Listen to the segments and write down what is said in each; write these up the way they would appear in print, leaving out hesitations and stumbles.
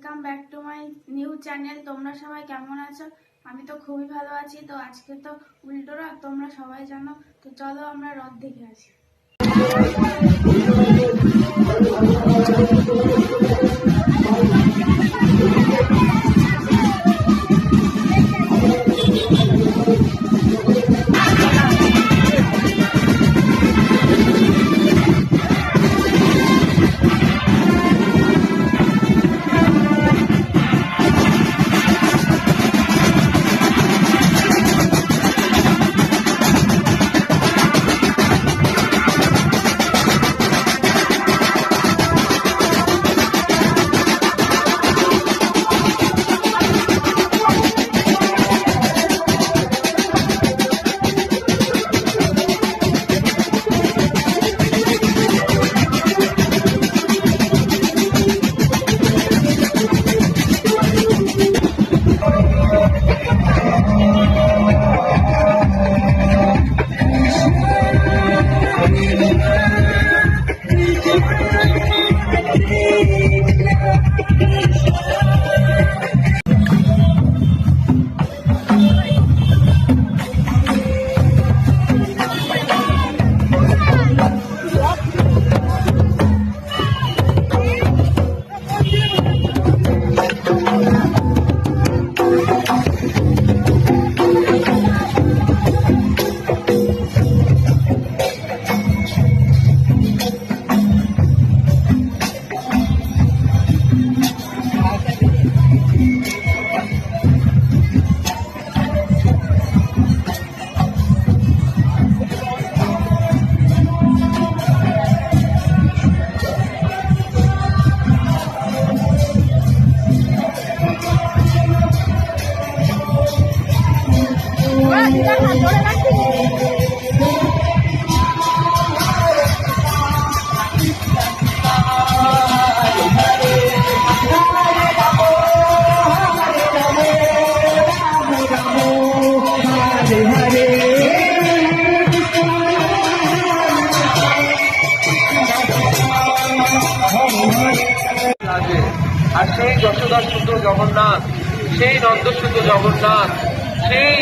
Welcome back to my new channel. তোমরা সবাই কেমন আছো? আমি তো খুবই ভালো আছি। তো আজকে তো উল্টো রথ, তোমরা সবাই জানো। তো চলো আমরা রথ দেখে আসি। আর সেই যশোদা সুন্দর জগন্নাথ, সেই নন্দসুন্দর জগন্নাথ, সেই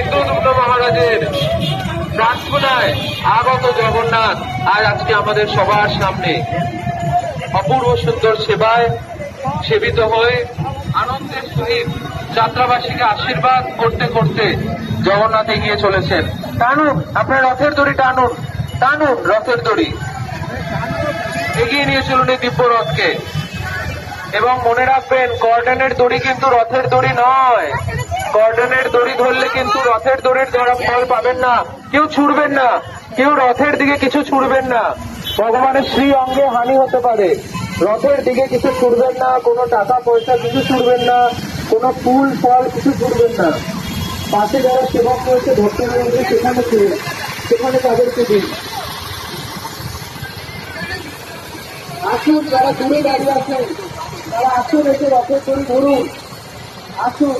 ইন্দ্রদুম্ন মহারাজের প্রার্থনায় আগত জগন্নাথ আজ আজকে আমাদের সবার সামনে অপূর্ব সুন্দর সেবায় সেবিত হয়ে আনন্দের সহিত যাত্রাবাসীকে আশীর্বাদ করতে করতে জগন্নাথ এগিয়ে চলেছেন। টানুন, আপনার রথের দড়ি টানুন, টানুন রথের দড়ি, এগিয়ে নিয়ে চলুন এই দিব্য রথকে। এবং মনে রাখবেন, কর্ডনের দড়ি কিন্তু রথের দড়ি নয়। কর্ডনের দড়ি ধরলে কিন্তু রথের দড়ির দ্বারা ফল পাবেন না। কেউ ছুড়বেন না, কেউ রথের দিকে কিছু ছুড়বেন না, ভগবানের শ্রী অঙ্গে হানি হতে পারে। রথের দিকে কিছু ছুড়বেন না, কোনো টাকা পয়সা কিছু ছুড়বেন না, কোনো ফুল ফল কিছু ছুড়বেন না। পাশে যারা সেবক রয়েছে ভক্ত রয়েছে সেখানে ছুড়বেন, সেখানে তাদেরকে দিন। আসুন, যারা দূরে দাঁড়িয়ে আছেন তারা আসুন, এসে রথের দড়ি ধরুন, আসুন।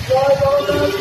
জয় জগন্নাথ।